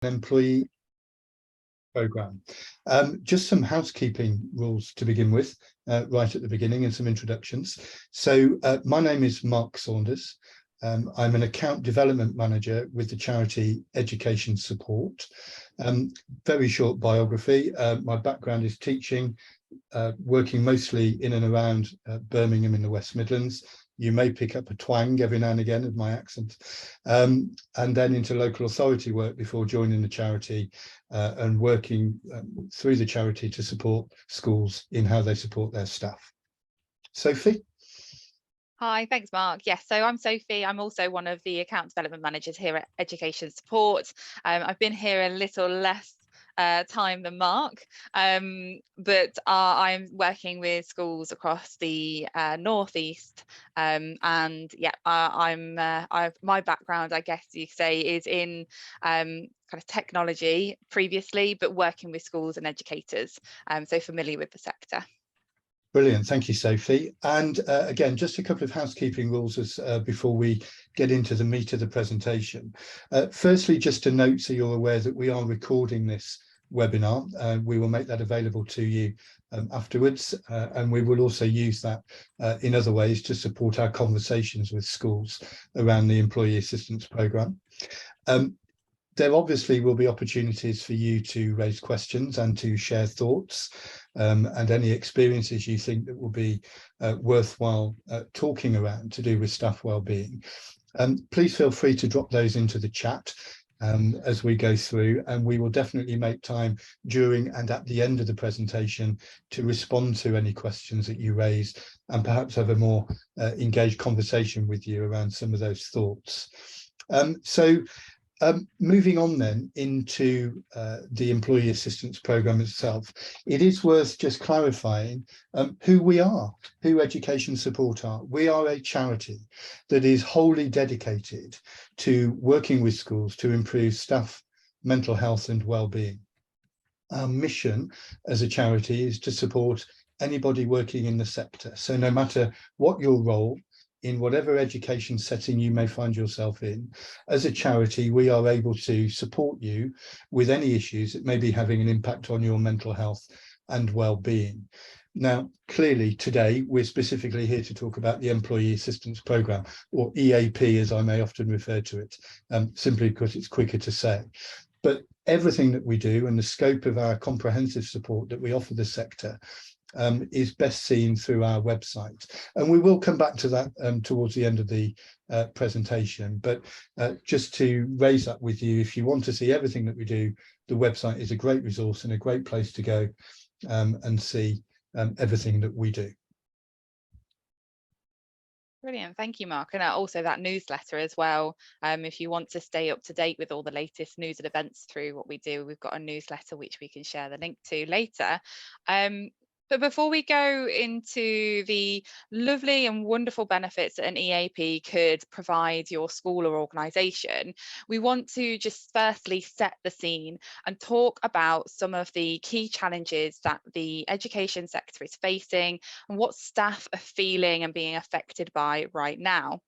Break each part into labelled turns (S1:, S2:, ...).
S1: employee program. Just some housekeeping rules to begin with, right at the beginning, and some introductions. So my name is Mark Saunders. I'm an account development manager with the charity Education Support. Very short biography. My background is teaching, working mostly in and around Birmingham in the West Midlands. You may pick up a twang every now and again of my accent, and then into local authority work before joining the charity and working through the charity to support schools in how they support their staff. Sophie?
S2: Hi, thanks, Mark. Yes, so I'm Sophie. I'm also one of the account development managers here at Education Support. I've been here a little less time than Mark, but I'm working with schools across the northeast, and yeah, my background, I guess you could say, is in kind of technology previously, but working with schools and educators, so familiar with the sector.
S1: Brilliant, thank you, Sophie. And again, just a couple of housekeeping rules as before we get into the meat of the presentation. Firstly, just to note, so you're aware that we are recording this webinar. We will make that available to you afterwards, and we will also use that in other ways to support our conversations with schools around the Employee Assistance Programme. There obviously will be opportunities for you to raise questions and to share thoughts and any experiences you think that will be worthwhile talking around to do with staff wellbeing. Please feel free to drop those into the chat as we go through, and we will definitely make time during and at the end of the presentation to respond to any questions that you raise and perhaps have a more engaged conversation with you around some of those thoughts. Moving on then into the Employee Assistance Programme itself, it is worth just clarifying who we are, who Education Support are. We are a charity that is wholly dedicated to working with schools to improve staff mental health and well-being. Our mission as a charity is to support anybody working in the sector. So no matter what your role, in whatever education setting you may find yourself in, as a charity, we are able to support you with any issues that may be having an impact on your mental health and well-being. Now, clearly today, we're specifically here to talk about the Employee Assistance Programme, or EAP, as I may often refer to it, simply because it's quicker to say. But everything that we do and the scope of our comprehensive support that we offer the sector is best seen through our website, and we will come back to that towards the end of the presentation. But just to raise that with you, if you want to see everything that we do, the website is a great resource and a great place to go and see everything that we do.
S2: Brilliant, thank you, Mark. And also that newsletter as well. If you want to stay up to date with all the latest news and events through what we do, we've got a newsletter which we can share the link to later. But before we go into the lovely and wonderful benefits that an EAP could provide your school or organisation, we want to just firstly set the scene and talk about some of the key challenges that the education sector is facing and what staff are feeling and being affected by right now.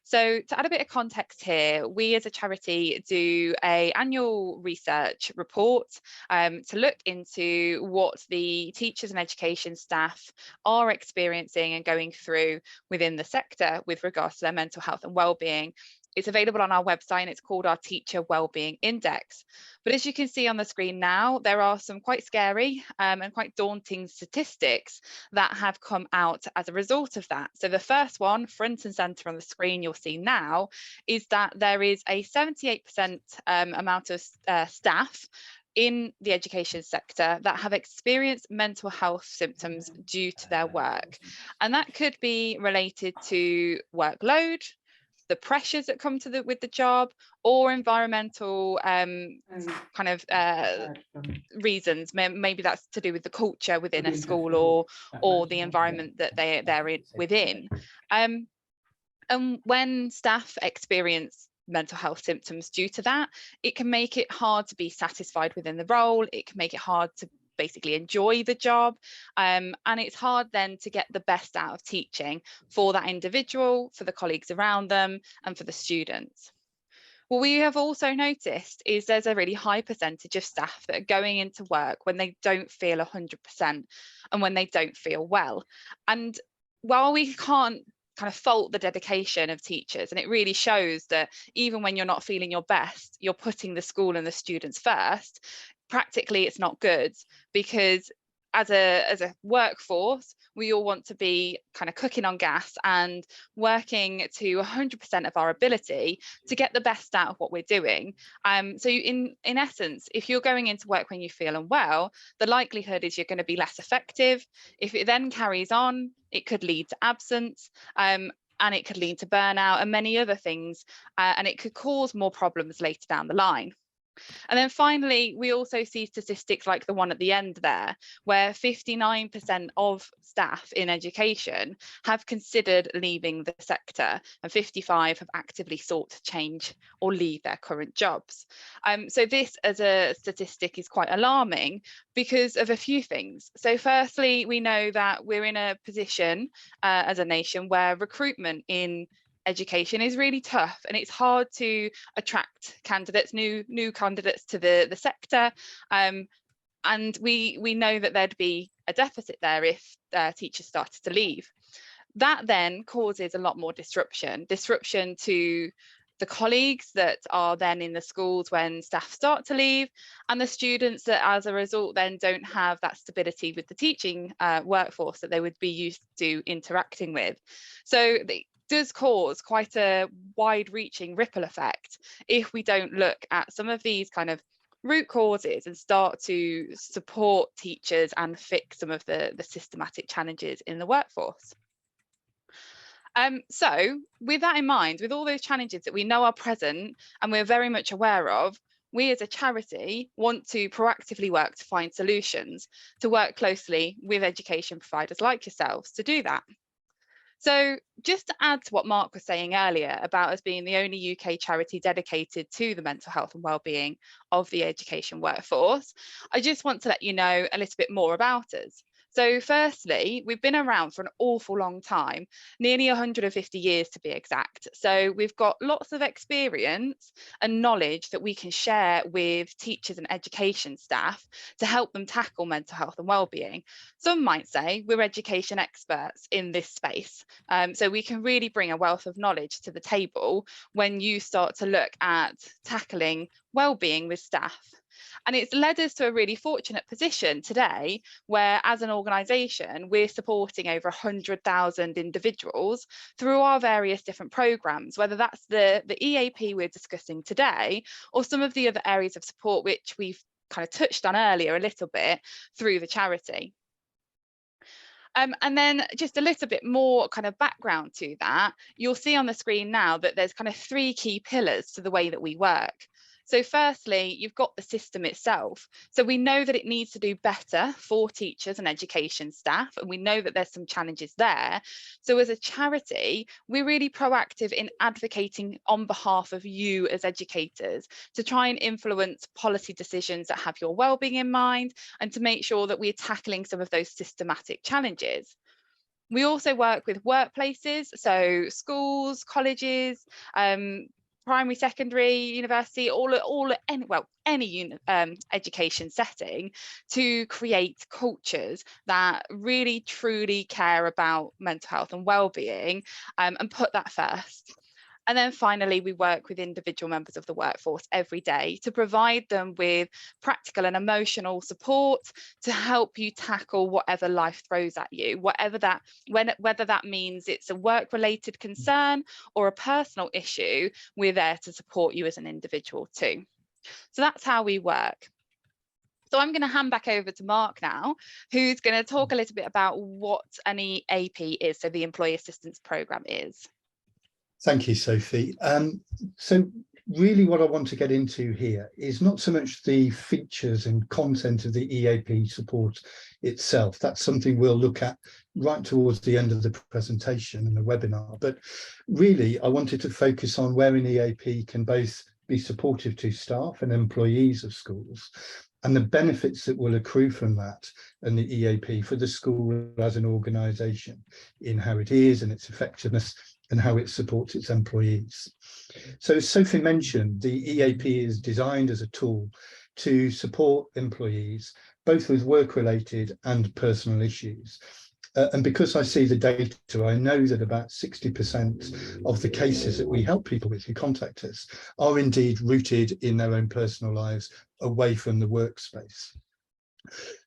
S2: So to add a bit of context here, we as a charity do an annual research report to look into what the teachers and education staff are experiencing and going through within the sector with regards to their mental health and well-being. It's available on our website and it's called our Teacher Wellbeing Index. But as you can see on the screen now, there are some quite scary and quite daunting statistics that have come out as a result of that. So the first one, front and centre on the screen you'll see now, is that there is a 78% amount of staff in the education sector that have experienced mental health symptoms due to their work. And that could be related to workload, the pressures that come to with the job, or environmental reasons. Maybe that's to do with the culture within a school or the environment that they're within. And when staff experience mental health symptoms due to that, it can make it hard to be satisfied within the role. It can make it hard to basically enjoy the job, and it's hard then to get the best out of teaching for that individual, for the colleagues around them, and for the students. What we have also noticed is there's a really high percentage of staff that are going into work when they don't feel 100% and when they don't feel well. And while we can't kind of fault the dedication of teachers, and it really shows that even when you're not feeling your best, you're putting the school and the students first, practically it's not good, because as a workforce, we all want to be kind of cooking on gas and working to 100% of our ability to get the best out of what we're doing. So in essence, if you're going into work when you feel unwell, the likelihood is you're going to be less effective. If it then carries on, it could lead to absence. And it could lead to burnout and many other things, and it could cause more problems later down the line. And then finally, we also see statistics like the one at the end there, where 59% of staff in education have considered leaving the sector, and 55 have actively sought to change or leave their current jobs. So this as a statistic is quite alarming because of a few things. So firstly, we know that we're in a position as a nation where recruitment in education is really tough, and it's hard to attract candidates, new candidates to the sector, and we know that there'd be a deficit there if teachers started to leave. That then causes a lot more disruption to the colleagues that are then in the schools when staff start to leave, and the students that as a result then don't have that stability with the teaching workforce that they would be used to interacting with. So does cause quite a wide-reaching ripple effect if we don't look at some of these kind of root causes and start to support teachers and fix some of the systematic challenges in the workforce. So with that in mind, with all those challenges that we know are present and we're very much aware of, we as a charity want to proactively work to find solutions, to work closely with education providers like yourselves to do that. So just to add to what Mark was saying earlier about us being the only UK charity dedicated to the mental health and wellbeing of the education workforce, I just want to let you know a little bit more about us. So firstly, we've been around for an awful long time, nearly 150 years to be exact. So we've got lots of experience and knowledge that we can share with teachers and education staff to help them tackle mental health and wellbeing. Some might say we're education experts in this space. So we can really bring a wealth of knowledge to the table when you start to look at tackling wellbeing with staff. And it's led us to a really fortunate position today where, as an organisation, we're supporting over 100,000 individuals through our various different programmes, whether that's the EAP we're discussing today or some of the other areas of support which we've kind of touched on earlier a little bit through the charity. And then just a little bit more kind of background to that, you'll see on the screen now that there's kind of 3 key pillars to the way that we work. So firstly, you've got the system itself. So we know that it needs to do better for teachers and education staff, and we know that there's some challenges there. So as a charity, we're really proactive in advocating on behalf of you as educators to try and influence policy decisions that have your wellbeing in mind and to make sure that we're tackling some of those systematic challenges. We also work with workplaces, so schools, colleges, primary, secondary, university, any education setting, to create cultures that really truly care about mental health and well-being, and put that first. And then finally, we work with individual members of the workforce every day to provide them with practical and emotional support to help you tackle whatever life throws at you, whether that means it's a work-related concern or a personal issue, we're there to support you as an individual too. So that's how we work. So I'm going to hand back over to Mark now, who's going to talk a little bit about what an EAP is, so the Employee Assistance Programme is.
S1: Thank you, Sophie. So really what I want to get into here is not so much the features and content of the EAP support itself. That's something we'll look at right towards the end of the presentation and the webinar. But really, I wanted to focus on where an EAP can both be supportive to staff and employees of schools, and the benefits that will accrue from that and the EAP for the school as an organisation in how it is and its effectiveness and how it supports its employees. So as Sophie mentioned, the EAP is designed as a tool to support employees, both with work-related and personal issues. And because I see the data, I know that about 60% of the cases that we help people with who contact us are indeed rooted in their own personal lives away from the workspace.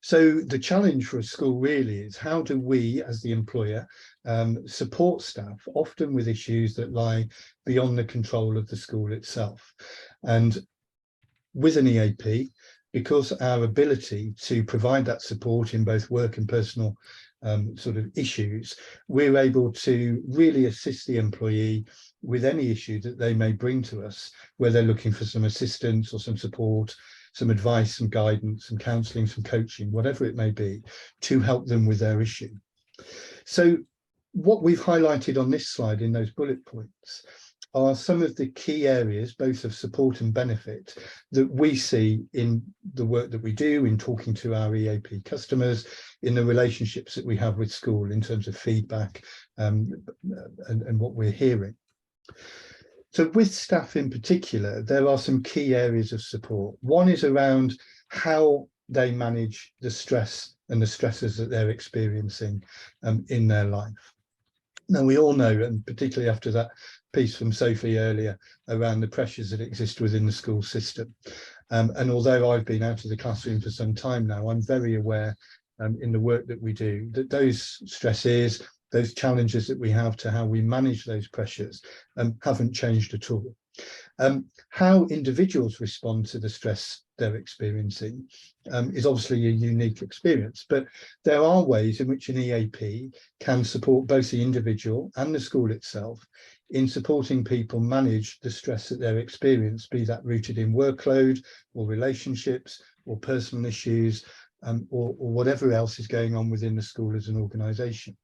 S1: So the challenge for a school really is, how do we as the employer support staff, often with issues that lie beyond the control of the school itself? And with an EAP, because our ability to provide that support in both work and personal sort of issues, we're able to really assist the employee with any issue that they may bring to us, where they're looking for some assistance or some support, some advice, some guidance, some counselling, some coaching, whatever it may be, to help them with their issue. So what we've highlighted on this slide in those bullet points are some of the key areas, both of support and benefit, that we see in the work that we do, in talking to our EAP customers, in the relationships that we have with school in terms of feedback and what we're hearing. So with staff in particular, there are some key areas of support. One is around how they manage the stress and the stresses that they're experiencing in their life. Now, we all know, and particularly after that piece from Sophie earlier around the pressures that exist within the school system. And although I've been out of the classroom for some time now, I'm very aware in the work that we do that those stresses, those challenges that we have to how we manage those pressures haven't changed at all. How individuals respond to the stress they're experiencing is obviously a unique experience, but there are ways in which an EAP can support both the individual and the school itself in supporting people manage the stress that they're experiencing, be that rooted in workload or relationships or personal issues or whatever else is going on within the school as an organisation.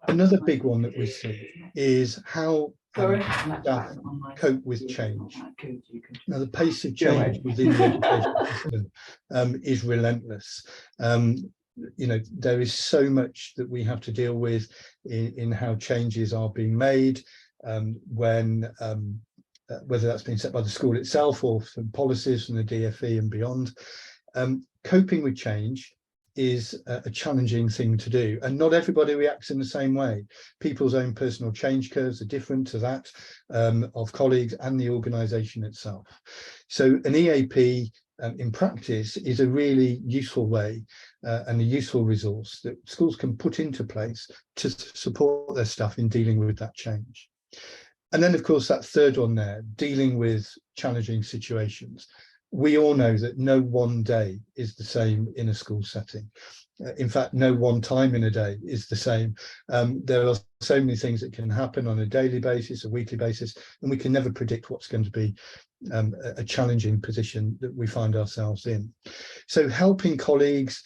S1: Another big one that we see is how staff cope with change. Now, the pace of change within the education system is relentless. You know, there is so much that we have to deal with in how changes are being made, when whether that's been set by the school itself or from policies from the DfE and beyond. Coping with change is a challenging thing to do, and not everybody reacts in the same way. People's own personal change curves are different to that of colleagues and the organisation itself. So an EAP in practice is a really useful way and a useful resource that schools can put into place to support their staff in dealing with that change. And then, of course, that third one there, dealing with challenging situations. We all know that no one day is the same in a school setting. In fact, no one time in a day is the same. There are so many things that can happen on a daily basis, a weekly basis, and we can never predict what's going to be a challenging position that we find ourselves in. So helping colleagues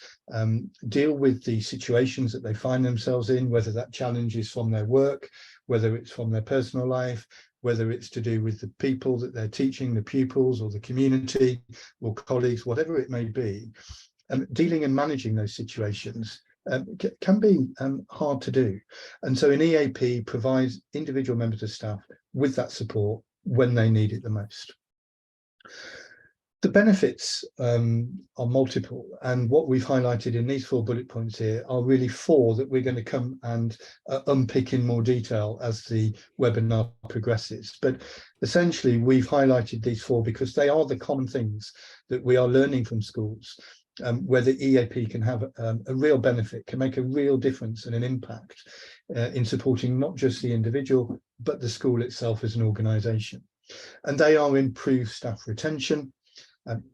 S1: deal with the situations that they find themselves in, whether that challenge is from their work, whether it's from their personal life, whether it's to do with the people that they're teaching, the pupils or the community or colleagues, whatever it may be, dealing and managing those situations can be hard to do. And so an EAP provides individual members of staff with that support when they need it the most. The benefits are multiple, and what we've highlighted in these 4 bullet points here are really 4 that we're going to come and unpick in more detail as the webinar progresses. But essentially, we've highlighted these 4 because they are the common things that we are learning from schools, where the EAP can have a real benefit, can make a real difference and an impact in supporting not just the individual, but the school itself as an organisation. And they are improved staff retention,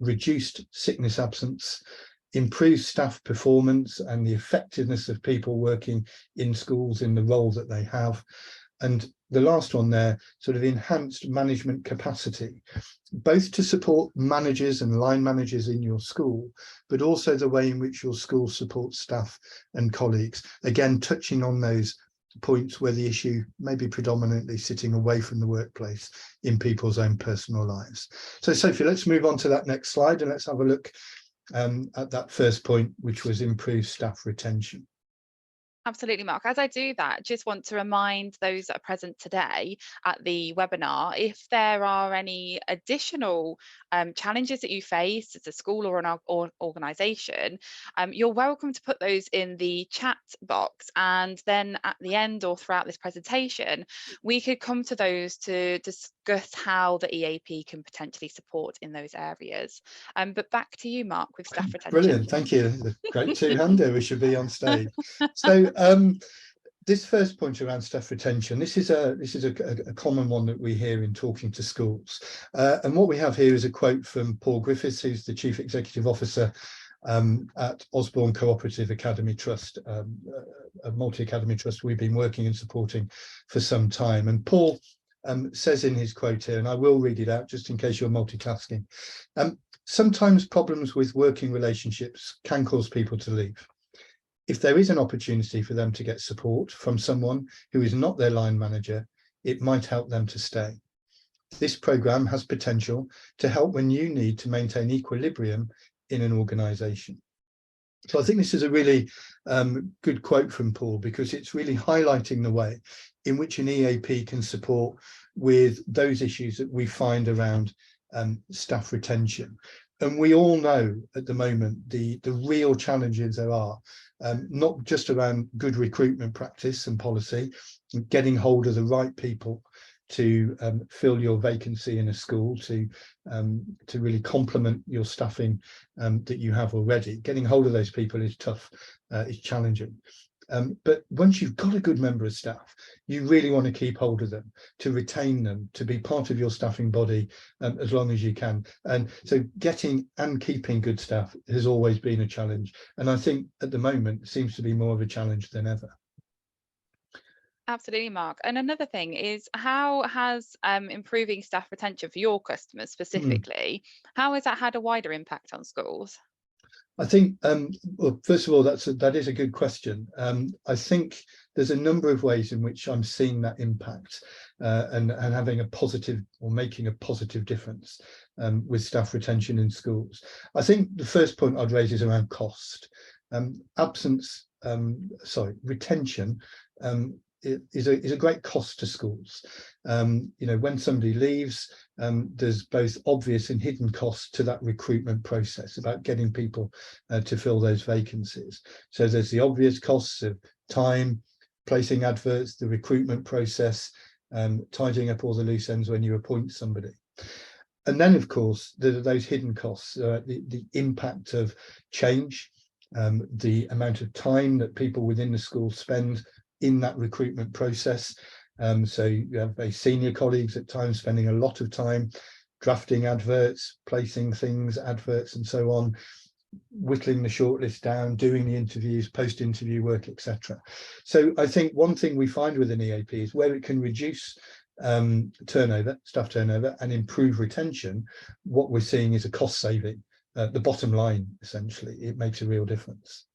S1: reduced sickness absence, improved staff performance and the effectiveness of people working in schools in the role that they have. And the last one there, sort of enhanced management capacity, both to support managers and line managers in your school, but also the way in which your school supports staff and colleagues. Again, touching on those points where the issue may be predominantly sitting away from the workplace in people's own personal lives. So Sophie, let's move on to that next slide and let's have a look at that first point, which was improved staff retention.
S2: Absolutely, Mark. As I do that, just want to remind those that are present today at the webinar, if there are any additional challenges that you face as a school or or organisation, you're welcome to put those in the chat box. And then at the end or throughout this presentation, we could come to those to discuss how the EAP can potentially support in those areas. But back to you, Mark, with staff retention.
S1: Brilliant, thank you. Great two-hander, we should be on stage. So this first point around staff retention, this is a common one that we hear in talking to schools. And what we have here is a quote from Paul Griffiths, who's the Chief Executive Officer at Osborne Cooperative Academy Trust, a multi-academy trust we've been working and supporting for some time. And Paul says in his quote here, and I will read it out just in case you're multitasking, sometimes problems with working relationships can cause people to leave. If there is an opportunity for them to get support from someone who is not their line manager, it might help them to stay. This programme has potential to help when you need to maintain equilibrium in an organisation. So I think this is a really good quote from Paul, because it's really highlighting the way in which an EAP can support with those issues that we find around staff retention. And we all know at the moment the real challenges there are, not just around good recruitment practice and policy, getting hold of the right people to fill your vacancy in a school, to really complement your staffing that you have already. Getting hold of those people is tough, it's challenging. But once you've got a good member of staff, you really want to keep hold of them, to retain them, to be part of your staffing body as long as you can. And so getting and keeping good staff has always been a challenge. And I think at the moment seems to be more of a challenge than ever.
S2: Absolutely, Mark. And another thing is, how has improving staff retention for your customers specifically, how has that had a wider impact on schools?
S1: I think, well, first of all, that is a good question. I think there's a number of ways in which I'm seeing that impact and having a positive, or making a positive difference with staff retention in schools. I think the first point I'd raise is around cost. Retention is a great cost to schools. You know, when somebody leaves, there's both obvious and hidden costs to that recruitment process about getting people to fill those vacancies. So there's the obvious costs of time, placing adverts, the recruitment process, tidying up all the loose ends when you appoint somebody. And then, of course, there are those hidden costs, the impact of change, the amount of time that people within the school spend in that recruitment process. So you have very senior colleagues at times spending a lot of time drafting adverts, placing things, adverts and so on, whittling the shortlist down, doing the interviews, post-interview work, etc. So I think one thing we find with an EAP is where it can reduce staff turnover and improve retention, what we're seeing is a cost saving. The bottom line, essentially, it makes a real difference.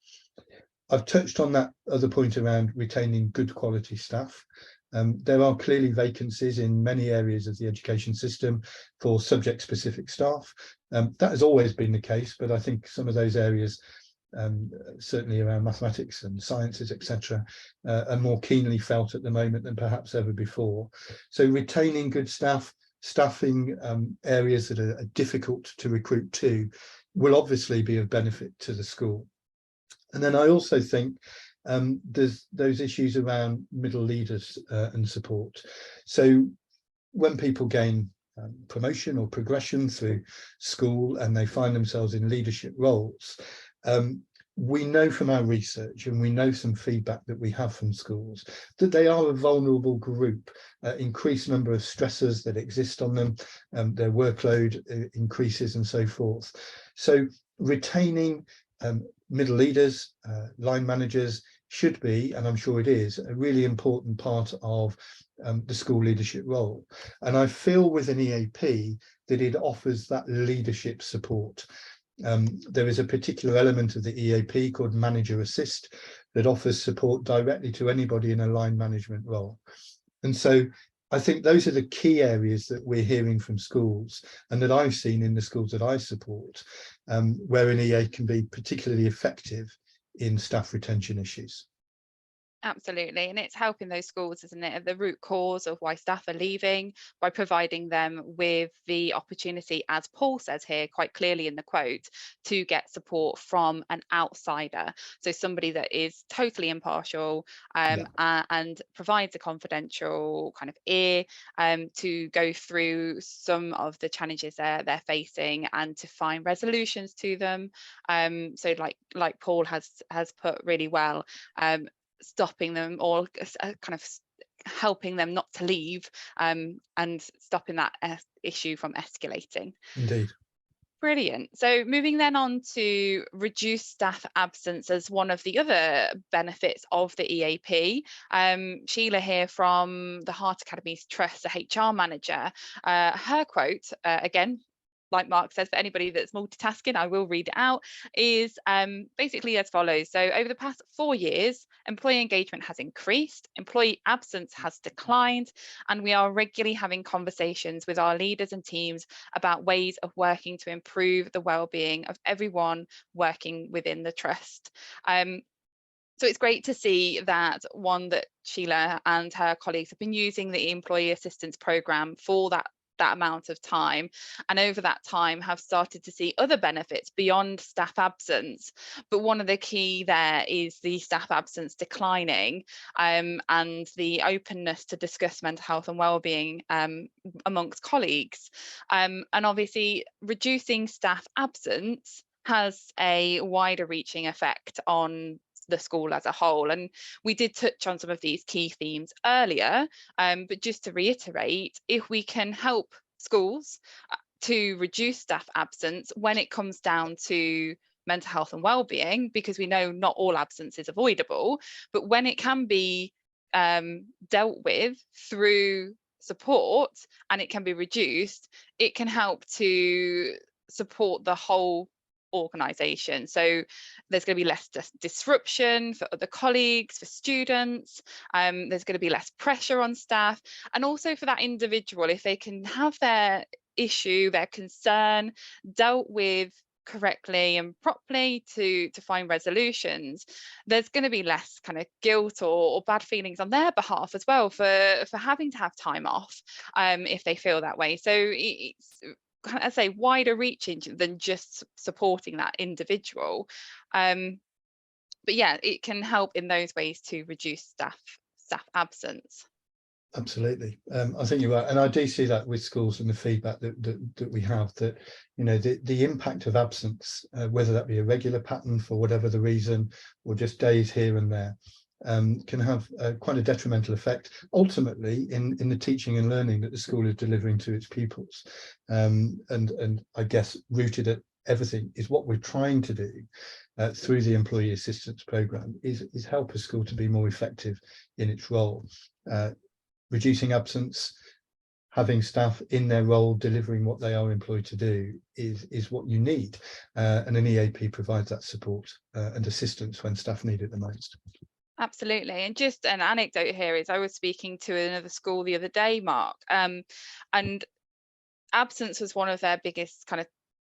S1: I've touched on that other point around retaining good quality staff. There are clearly vacancies in many areas of the education system for subject specific staff. That has always been the case, but I think some of those areas, certainly around mathematics and sciences, etc., are more keenly felt at the moment than perhaps ever before. So retaining good staff, staffing areas that are difficult to recruit to, will obviously be of benefit to the school. And then I also think there's those issues around middle leaders and support. So when people gain promotion or progression through school and they find themselves in leadership roles, we know from our research, and we know some feedback that we have from schools, that they are a vulnerable group, increased number of stressors that exist on them, their workload increases and so forth. So retaining middle leaders, line managers should be, and I'm sure it is, a really important part of the school leadership role. And I feel with an EAP that it offers that leadership support. There is a particular element of the EAP called Manager Assist that offers support directly to anybody in a line management role. And so I think those are the key areas that we're hearing from schools, and that I've seen in the schools that I support, where an EA can be particularly effective in staff retention issues.
S2: Absolutely. And it's helping those schools, isn't it, at the root cause of why staff are leaving, by providing them with the opportunity, as Paul says here quite clearly in the quote, to get support from an outsider. So somebody that is totally impartial,
S1: Yeah,
S2: and provides a confidential kind of ear, to go through some of the challenges they're facing and to find resolutions to them. So like Paul has put really well, stopping them, or kind of helping them not to leave, and stopping that issue from escalating.
S1: indeed.
S2: Brilliant. So moving then on to reduce staff absence as one of the other benefits of the EAP. Sheila here from the Heart Academy's Trust, the HR manager, her quote, again, like Mark says, for anybody that's multitasking, I will read it out, is basically as follows. So over the past 4 years, employee engagement has increased, employee absence has declined, and we are regularly having conversations with our leaders and teams about ways of working to improve the well-being of everyone working within the trust. So it's great to see that Sheila and her colleagues have been using the employee assistance programme for that amount of time, and over that time have started to see other benefits beyond staff absence. But one of the key there is the staff absence declining, and the openness to discuss mental health and well-being amongst colleagues, and obviously reducing staff absence has a wider reaching effect on the school as a whole. And we did touch on some of these key themes earlier, but just to reiterate, if we can help schools to reduce staff absence when it comes down to mental health and well-being, because we know not all absence is avoidable, but when it can be dealt with through support and it can be reduced, it can help to support the whole organisation. So there's going to be less disruption for other colleagues, for students, there's going to be less pressure on staff, and also for that individual, if they can have their issue, their concern dealt with correctly and properly to find resolutions, there's going to be less kind of guilt or bad feelings on their behalf as well for having to have time off, if they feel that way. So it's, I say, wider reaching than just supporting that individual, but yeah, it can help in those ways to reduce staff absence.
S1: Absolutely. I think you're right, and I do see that with schools and the feedback that we have, that the impact of absence, whether that be a regular pattern for whatever the reason, or just days here and there, can have quite a detrimental effect ultimately in the teaching and learning that the school is delivering to its pupils. And I guess rooted at everything is what we're trying to do through the employee assistance programme is help a school to be more effective in its role. Reducing absence, having staff in their role delivering what they are employed to do is what you need, and an EAP provides that support and assistance when staff need it the most.
S2: Absolutely. And just an anecdote here is I was speaking to another school the other day, Mark, and absence was one of their biggest kind of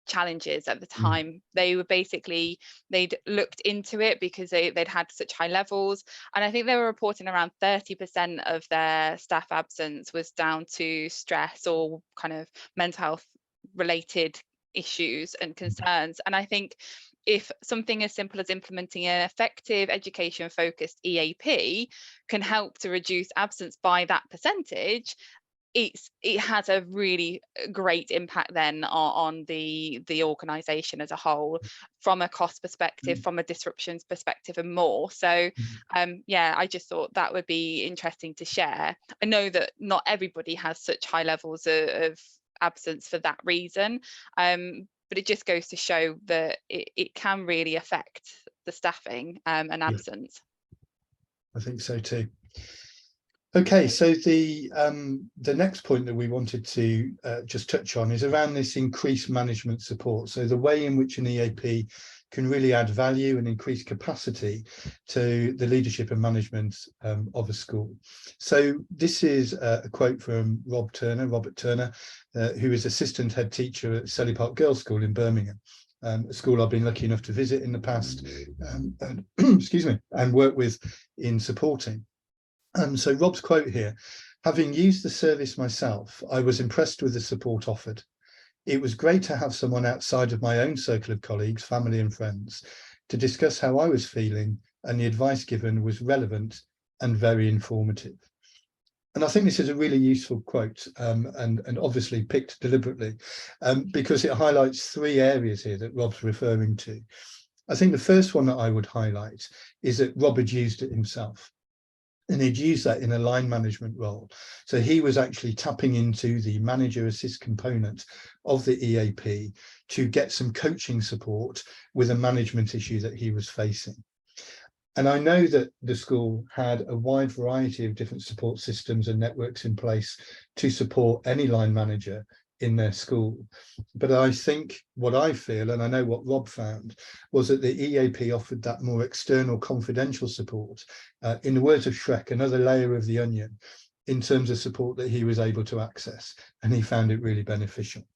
S2: challenges at the time. They were basically, they'd looked into it because they'd had such high levels, and I think they were reporting around 30% of their staff absence was down to stress or kind of mental health related issues and concerns. And I think if something as simple as implementing an effective education focused EAP can help to reduce absence by that percentage, it has a really great impact then on the organisation as a whole, from a cost perspective, from a disruptions perspective, and more. So yeah, I just thought that would be interesting to share. I know that not everybody has such high levels of absence for that reason, but it just goes to show that it can really affect the staffing and absence.
S1: I think so too. Okay, so the next point that we wanted to just touch on is around this increased management support. So the way in which an EAP can really add value and increase capacity to the leadership and management of a school. So this is a quote from Robert Turner, who is assistant head teacher at Selly Park Girls' School in Birmingham. a school I've been lucky enough to visit in the past, and excuse me, and work with in supporting. So Rob's quote here: "Having used the service myself, I was impressed with the support offered. It was great to have someone outside of my own circle of colleagues, family and friends to discuss how I was feeling, and the advice given was relevant and very informative." And I think this is a really useful quote, and obviously picked deliberately, because it highlights three areas here that Rob's referring to. I think the first one that I would highlight is that Rob had used it himself. And he'd use that in a line management role. So he was actually tapping into the manager assist component of the EAP to get some coaching support with a management issue that he was facing. And I know that the school had a wide variety of different support systems and networks in place to support any line manager in their school. But I think what I feel, and I know what Rob found, was that the EAP offered that more external confidential support, in the words of Shrek, another layer of the onion, in terms of support that he was able to access, and he found it really beneficial.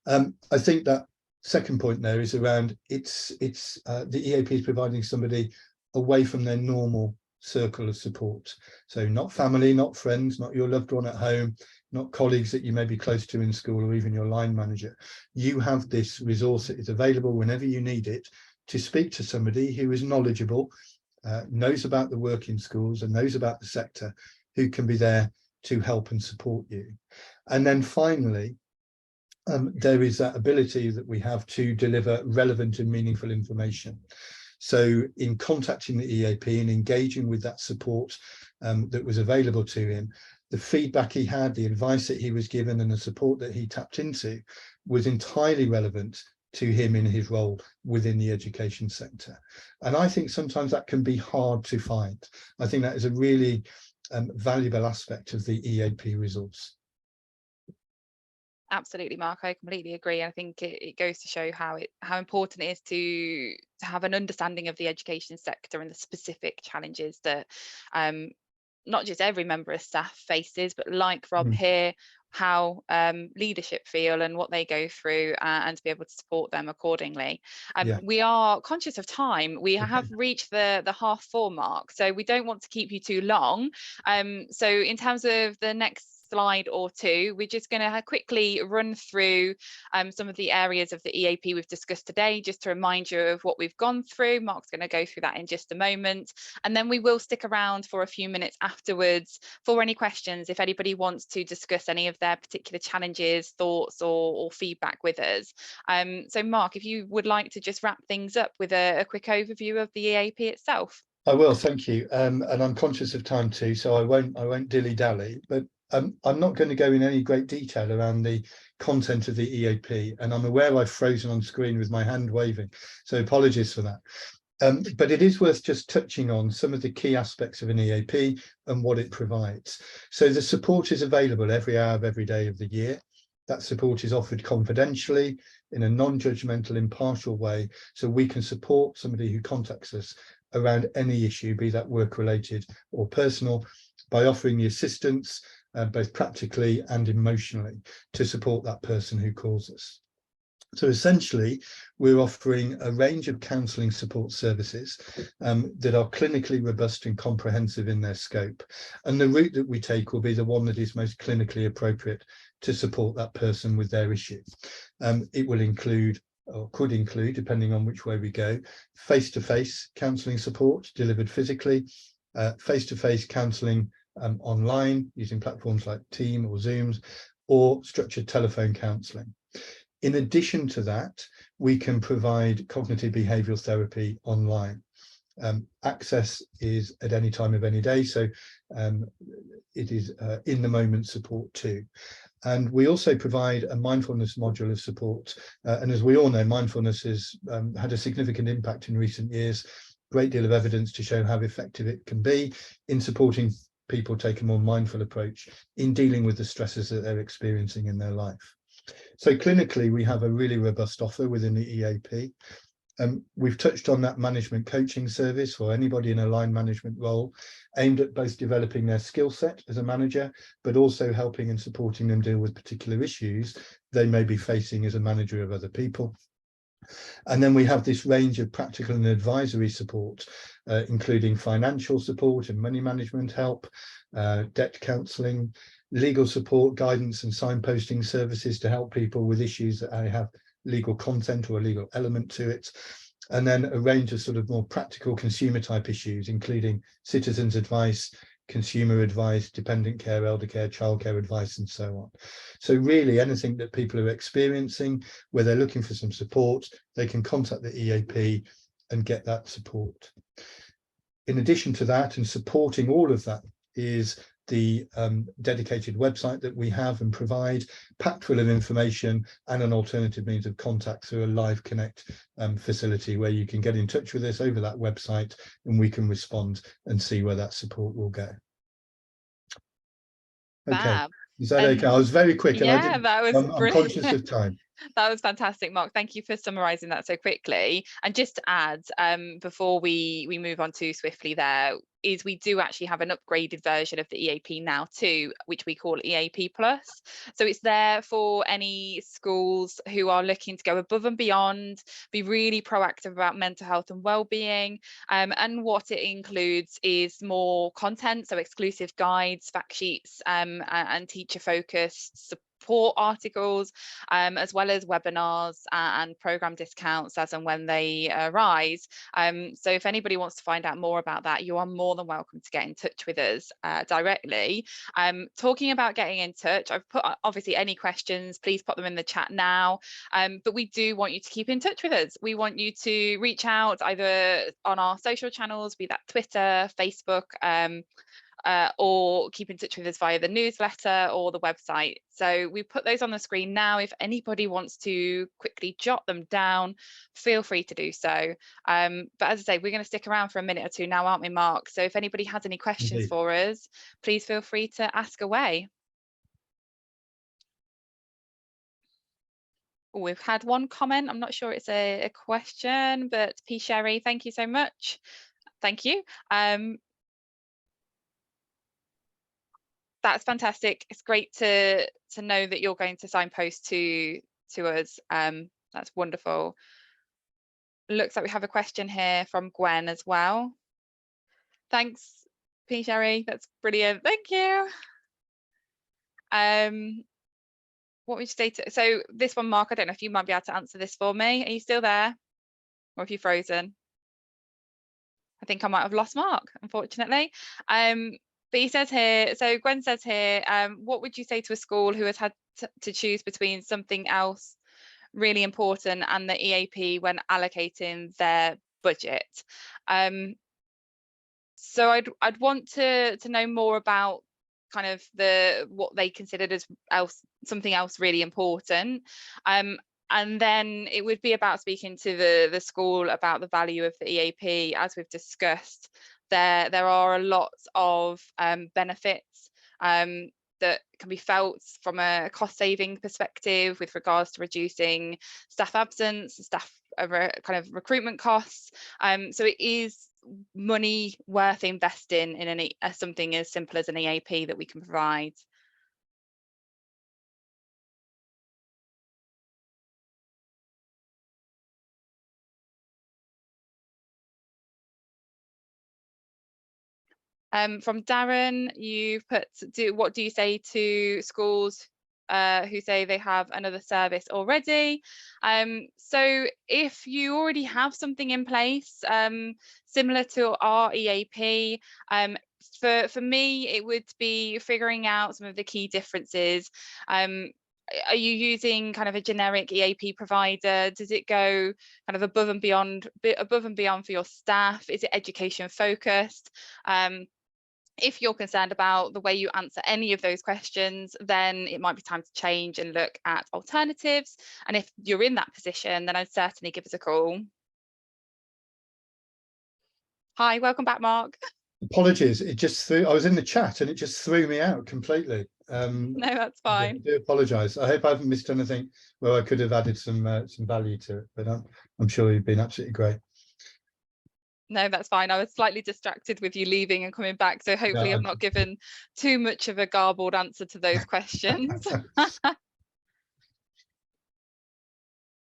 S1: I think that second point there is around the EAP is providing somebody away from their normal circle of support. So not family, not friends, not your loved one at home, not colleagues that you may be close to in school, or even your line manager. You have this resource that is available whenever you need it to speak to somebody who is knowledgeable, knows about the work in schools and knows about the sector, who can be there to help and support you. And then finally, there is that ability that we have to deliver relevant and meaningful information. So in contacting the EAP and engaging with that support that was available to him, the feedback he had, the advice that he was given, and the support that he tapped into was entirely relevant to him in his role within the education sector. And I think sometimes that can be hard to find. I think that is a really valuable aspect of the EAP resource.
S2: Absolutely, Mark. I completely agree. I think it goes to show how important it is to have an understanding of the education sector and the specific challenges that not just every member of staff faces, but like Rob here, how leadership feel and what they go through, and to be able to support them accordingly.
S1: Yeah.
S2: We are conscious of time. We have reached the 4:30 mark, so we don't want to keep you too long. So in terms of the next slide or two, we're just going to quickly run through some of the areas of the EAP we've discussed today, just to remind you of what we've gone through. Mark's going to go through that in just a moment, and then we will stick around for a few minutes afterwards for any questions if anybody wants to discuss any of their particular challenges, thoughts, or feedback with us. So Mark, if you would like to just wrap things up with a quick overview of the EAP itself.
S1: I will, thank you. And I'm conscious of time too, so I won't dilly-dally, but I'm not going to go in any great detail around the content of the EAP, and I'm aware I've frozen on screen with my hand waving, so apologies for that. But it is worth just touching on some of the key aspects of an EAP and what it provides. So the support is available every hour of every day of the year. That support is offered confidentially in a non-judgmental, impartial way, so we can support somebody who contacts us around any issue, be that work-related or personal, by offering the assistance, both practically and emotionally, to support that person who calls us. So essentially, we're offering a range of counselling support services that are clinically robust and comprehensive in their scope. And the route that we take will be the one that is most clinically appropriate to support that person with their issue. It will include, or could include, depending on which way we go, face-to-face counselling support delivered physically, face-to-face counselling online using platforms like Teams or Zooms, or structured telephone counselling. In addition to that, we can provide cognitive behavioural therapy online. Access is at any time of any day, so it is in the moment support too. And we also provide a mindfulness module of support. And as we all know, mindfulness has had a significant impact in recent years. Great deal of evidence to show how effective it can be in supporting people take a more mindful approach in dealing with the stresses that they're experiencing in their life. So clinically, we have a really robust offer within the EAP. We've touched on that management coaching service for anybody in a line management role, aimed at both developing their skill set as a manager, but also helping and supporting them deal with particular issues they may be facing as a manager of other people. And then we have this range of practical and advisory support, including financial support and money management help, debt counselling, legal support, guidance and signposting services to help people with issues that have legal content or a legal element to it. And then a range of sort of more practical consumer type issues, including citizens advice, consumer advice, dependent care, elder care, childcare advice, and so on. So really anything that people are experiencing where they're looking for some support, they can contact the EAP and get that support. In addition to that, and supporting all of that, is the dedicated website that we have and provide, packed full of information and an alternative means of contact through a live connect facility where you can get in touch with us over that website and we can respond and see where that support will go. Okay,
S2: Fab.
S1: is that okay? I was very quick, and
S2: Yeah, that was
S1: I'm conscious of time.
S2: That was fantastic, Mark. Thank you for summarising that so quickly. And just to add, before we move on too swiftly there, is we do actually have an upgraded version of the EAP now too, which we call EAP Plus. So it's there for any schools who are looking to go above and beyond, be really proactive about mental health and well-being. And what it includes is more content, so exclusive guides, fact sheets, and teacher-focused support articles, as well as webinars and program discounts as and when they arise. So if anybody wants to find out more about that, you are more than welcome to get in touch with us directly. Talking about getting in touch, I've put obviously any questions, please put them in the chat now. But we do want you to keep in touch with us. We want you to reach out either on our social channels, be that Twitter, Facebook, or keep in touch with us via the newsletter or the website. So we put those on the screen now. If anybody wants to quickly jot them down, feel free to do so. But as I say, we're going to stick around for a minute or two now, aren't we, Mark? So if anybody has any questions
S1: Indeed.
S2: for us, please feel free to ask away. We've had one comment. I'm not sure it's a question, but P. Sherry, thank you so much. Thank you. That's fantastic. It's great to know that you're going to signpost to us. That's wonderful. Looks like we have a question here from Gwen as well. Thanks, P. Sherry. That's brilliant. Thank you. What would you say to, so this one, Mark, I don't know if you might be able to answer this for me. Are you still there? Or have you frozen? I think I might have lost Mark, unfortunately. But he says here, so Gwen says here, what would you say to a school who has had to choose between something else really important and the EAP when allocating their budget? So I'd want to know more about kind of what they considered as something else really important. And then it would be about speaking to the school about the value of the EAP. As we've discussed, there are a lot of benefits that can be felt from a cost saving perspective with regards to reducing staff absence, staff kind of recruitment costs. So it is money worth investing in something as simple as an EAP that we can provide. From Darren, you've put, what do you say to schools who say they have another service already? So if you already have something in place similar to our EAP, for me, it would be figuring out some of the key differences. Are you using kind of a generic EAP provider? Does it go kind of above and beyond for your staff? Is it education focused? If you're concerned about the way you answer any of those questions, then it might be time to change and look at alternatives. And if you're in that position, then I'd certainly give us a call. Hi, welcome back, Mark.
S1: Apologies, it just threw, I was in the chat and it just threw me out completely.
S2: No, that's fine.
S1: I do apologise. I hope I haven't missed anything where I could have added some value to it, but I'm sure you've been absolutely great.
S2: No, that's fine. I was slightly distracted with you leaving and coming back, so hopefully I've not given too much of a garbled answer to those questions.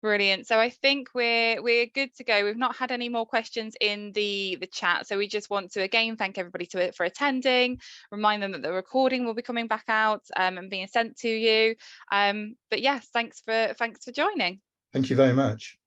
S2: Brilliant. So I think we're good to go. We've not had any more questions in the chat. So we just want to again thank everybody for attending, remind them that the recording will be coming back out and being sent to you. But yes, thanks for joining.
S1: Thank you very much.